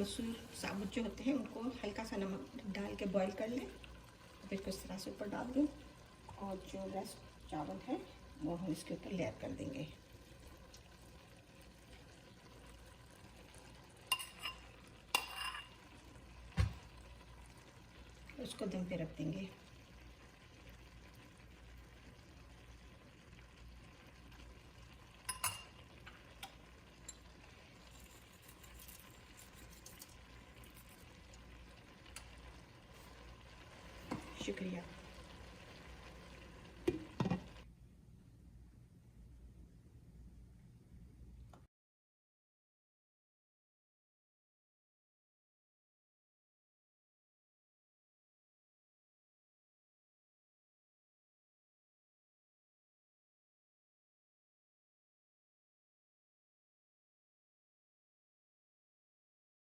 मसूर साबुत जो होते हैं उनको हल्का सा नमक डाल के बॉईल कर लें, फिर इसको इस तरह से ऊपर डाल दूँ और जो रेस्ट चावल है वो हम इसके ऊपर लेयर कर देंगे। उसको दम पे रख देंगे। शुक्रिया।